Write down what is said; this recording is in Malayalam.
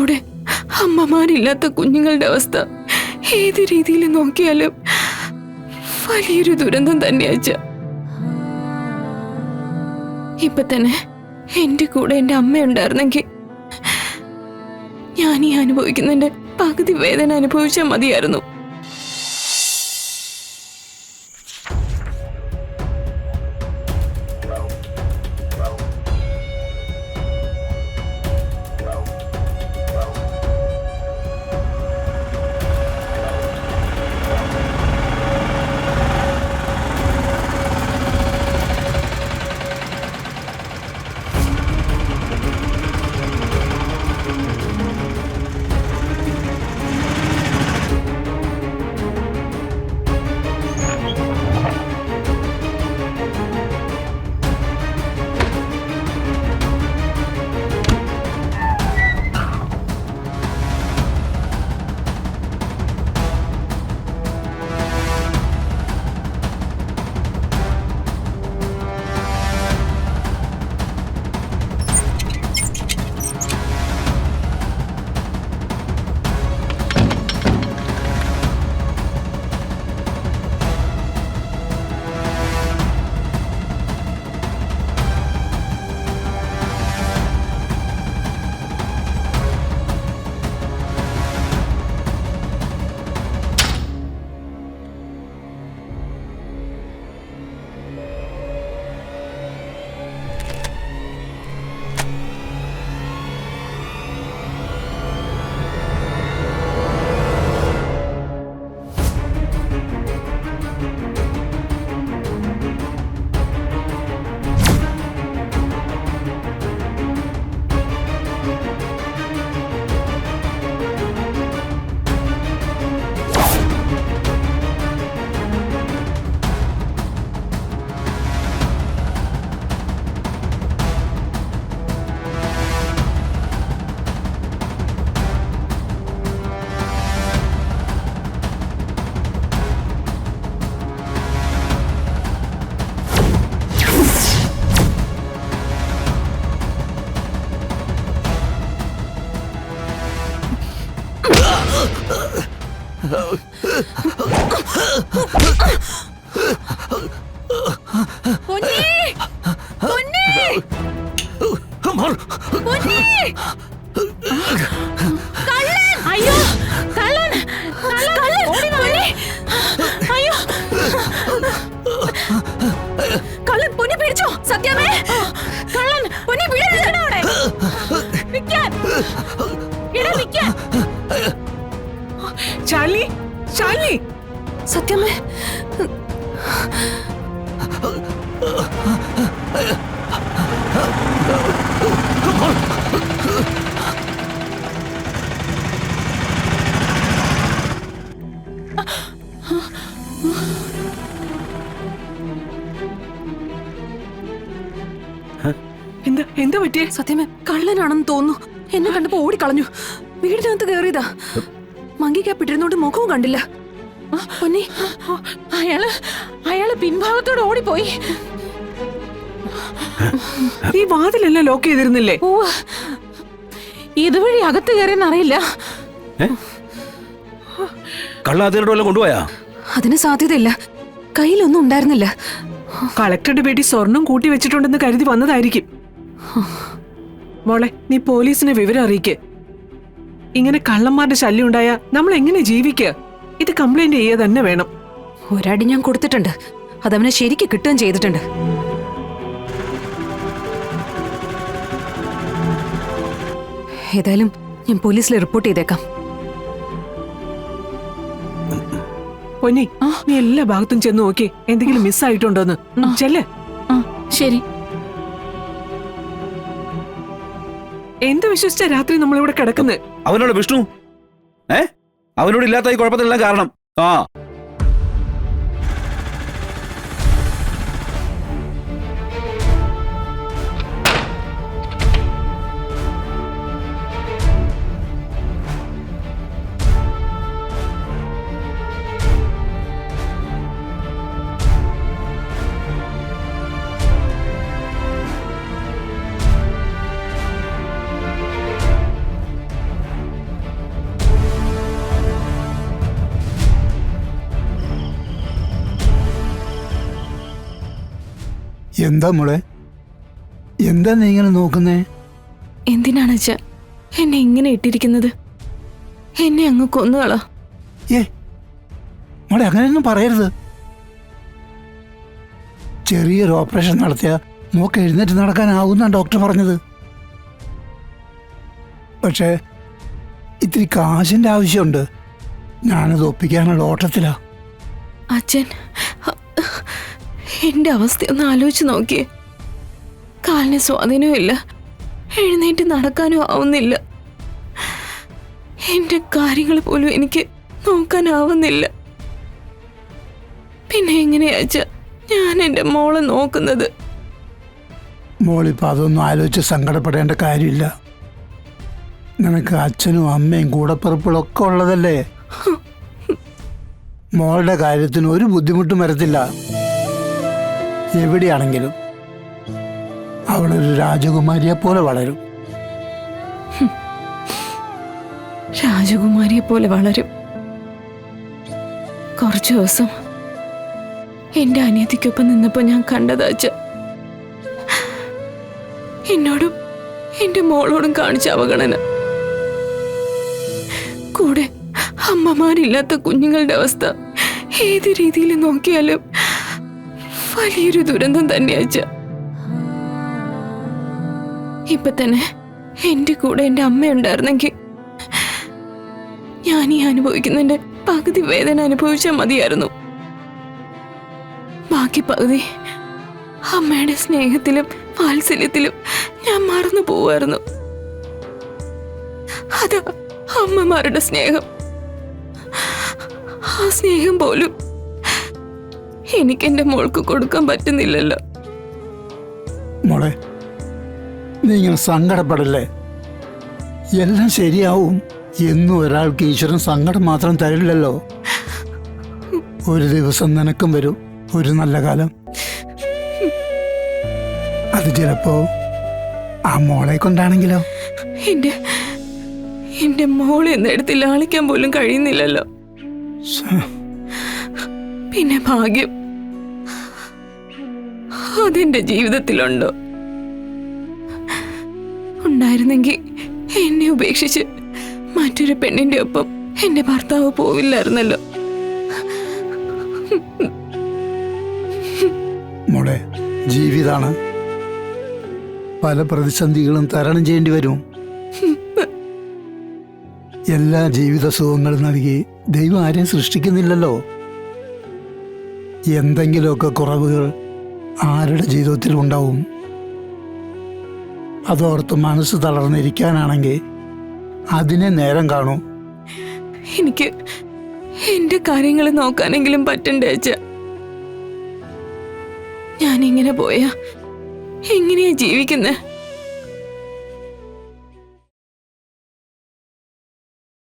കൂടെ അമ്മമാരില്ലാത്ത കുഞ്ഞുങ്ങളുടെ അവസ്ഥ ഏത് രീതിയിൽ നോക്കിയാലും വലിയൊരു ദുരന്തം തന്നെയാച്ച. ഇപ്പൊ തന്നെ എന്റെ കൂടെ എന്റെ അമ്മ ഉണ്ടായിരുന്നെങ്കിൽ ഞാൻ ഈ അനുഭവിക്കുന്നതിന്റെ പകുതി വേദന അനുഭവിച്ചാൽ മതിയായിരുന്നു. ശാലിനി, ശാലിനി, സത്യമേ, എന്താ എന്താ പറ്റിയേ? സത്യമേ, കള്ളനാണെന്ന് തോന്നുന്നു. എന്നെ കണ്ടപ്പോ ഓടിക്കളഞ്ഞു. വീടിനകത്ത് കയറിയതാ. മങ്കിക്കാപ്പിട്ടിരുന്നോണ്ട് മുഖവും കണ്ടില്ല. പൊന്നി, അയാള് പിൻഭാഗത്തോടെ ഓടിപ്പോയി. നീ വാതിലെല്ലാം ലോക്ക് ചെയ്തിരുന്നില്ലേ? ഇതുവഴി അകത്ത് കയറിയെന്നറിയില്ല. കള്ള അതിലോട്ട് വല്ലതും കൊണ്ടുപോയാ? അതിന് സാധ്യതയില്ല. കയ്യിലൊന്നും ഉണ്ടായിരുന്നില്ല. കളക്ടറുടെ വീട്ടിൽ സ്വർണം കൂട്ടി വെച്ചിട്ടുണ്ടെന്ന് കരുതി വന്നതായിരിക്കും. മോളെ, നീ പോലീസിനെ വിവരം അറിയിക്ക്. ഇങ്ങനെ കള്ളന്മാരുടെ ശല്യം ഉണ്ടായാ നമ്മൾ എങ്ങനെ ജീവിക്കുക? ഇത് കംപ്ലൈന്റ് ചെയ്യുക തന്നെ വേണം. ഒരടി ഞാൻ കൊടുത്തിട്ടുണ്ട്. അതവനെ ശരിക്ക് കിട്ടുകയും ചെയ്തിട്ടുണ്ട്. ഏതായാലും ഞാൻ പോലീസിൽ റിപ്പോർട്ട് ചെയ്തേക്കാം. പൊന്നി, നീ എല്ലാ ഭാഗത്തും ചെന്ന് നോക്കി എന്തെങ്കിലും മിസ്സായിട്ടുണ്ടോന്ന്. ചെല്ലേ. ശരി. എന്ത് വിശ്വസിച്ച രാത്രി നമ്മളിവിടെ കിടക്കുന്നത്? അവനോട് വിഷ്ണു, അവനോട് ഇല്ലാത്ത ഈ കുഴപ്പത്തിനെല്ലാം കാരണം. എന്താ മോളെ, എന്താ നീ ഇങ്ങനെ നോക്കുന്നേ? എന്തിനാണ് അച്ഛാ എന്നെ ഇങ്ങനെ ഇട്ടിരിക്കുന്നത്? എന്നെ അങ്ങ് കൊന്നുകളാ. ഏ മോളെ, അങ്ങനെയൊന്നും പറയരുത്. ചെറിയൊരു ഓപ്പറേഷൻ നടത്തിയ മോക്ക് എഴുന്നേറ്റ് നടക്കാനാവുന്നാണ് ഡോക്ടർ പറഞ്ഞത്. പക്ഷേ ഇത്തിരി കാശിന്റെ ആവശ്യമുണ്ട്. ഞാനത് ഒപ്പിക്കാനുള്ള ഓട്ടത്തിലാ. അച്ഛൻ, എന്റെ അവസ്ഥ ഒന്ന് ആലോചിച്ച് നോക്കിയേ. കാലിന് സ്വാധീനവും ഇല്ല, എഴുന്നേറ്റ് നടക്കാനും ആവുന്നില്ല. എന്റെ കാര്യങ്ങൾ പോലും എനിക്ക് നോക്കാനാവുന്നില്ല. പിന്നെ എങ്ങനെയാ അച്ഛാ ഞാൻ എന്റെ മോളെ നോക്കുന്നത്? മോളിപ്പോൾ അതൊന്നും ആലോചിച്ച് സങ്കടപ്പെടേണ്ട കാര്യമില്ല. നിനക്ക് അച്ഛനും അമ്മയും കൂടപ്പിറപ്പുകളൊക്കെ ഉള്ളതല്ലേ. മോളുടെ കാര്യത്തിന് ഒരു ബുദ്ധിമുട്ടും വരത്തില്ല. എവിടെയാണെങ്കിലും അവളൊരു രാജകുമാരിയെ പോലെ വളരും. രാജകുമാരിയെ പോലെ വളരും. കുറച്ചു ദിവസം എന്റെ അനിയത്തിക്കൊപ്പം നിന്നപ്പോ ഞാൻ കണ്ടതാച്ച എന്നോടും എന്റെ മോളോടും കാണിച്ച അവഗണന. കൂടെ അമ്മമാരില്ലാത്ത കുഞ്ഞുങ്ങളുടെ അവസ്ഥ ഏത് രീതിയിൽ നോക്കിയാലും വലിയൊരു ദുരന്തം തന്നെയാച്ച. ഇപ്പൊ തന്നെ എന്റെ കൂടെ എന്റെ അമ്മയുണ്ടായിരുന്നെങ്കിൽ ഞാൻ ഈ അനുഭവിക്കുന്നതിന്റെ പകുതി വേദന അനുഭവിച്ചാൽ മതിയായിരുന്നു. ബാക്കി പകുതി അമ്മയുടെ സ്നേഹത്തിലും വാത്സല്യത്തിലും ഞാൻ മറന്നു പോവായിരുന്നു. അതാ അമ്മമാരുടെ സ്നേഹം. ആ സ്നേഹം പോലും എനിക്ക് എന്റെ മോൾക്ക് കൊടുക്കാൻ പറ്റുന്നില്ലല്ലോ. മോളെ, നീ ഇങ്ങനെ സങ്കടപ്പെടല്ലേ. എല്ലാം ശരിയാവും. എന്നും ഒരാൾക്ക് ഈശ്വരൻ സങ്കടം മാത്രം തരില്ലല്ലോ. ഒരു ദിവസം നിനക്കും വരും ഒരു നല്ല കാലം. അത് ചിലപ്പോ ആ മോളെ കൊണ്ടാണെങ്കിലോ? എന്റെ മോളെ എന്നെടുത്ത് ലാളിക്കാൻ പോലും കഴിയുന്നില്ലല്ലോ. പിന്നെ ഭാഗ്യം അതെന്റെ ജീവിതത്തിലുണ്ടോ? ഉണ്ടായിരുന്നെങ്കിൽ എന്നെ ഉപേക്ഷിച്ച് മറ്റൊരു പെണ്ണിന്റെ ഒപ്പം എന്റെ ഭർത്താവ് പോവില്ലായിരുന്നല്ലോ. മോളെ, ജീവിതാണ്. പല പ്രതിസന്ധികളും തരണം ചെയ്യേണ്ടി വരും. എല്ലാ ജീവിത സുഖങ്ങളും നൽകി ദൈവം ആരെയും സൃഷ്ടിക്കുന്നില്ലല്ലോ. എന്തെങ്കിലുമൊക്കെ കുറവുകൾ ആരുടെ ജീവിതത്തിൽ ഉണ്ടാവും. അതോർത്ത് മനസ്സ് തളർന്നിരിക്കാനാണെങ്കിൽ അതിനെ നേരം കാണൂ. എനിക്ക് എന്റെ കാര്യങ്ങൾ നോക്കാനെങ്കിലും പറ്റണ്ടേ അച്ഛാ? ഞാനിങ്ങനെ പോയാ എങ്ങനെയാ ജീവിക്കുന്നേ?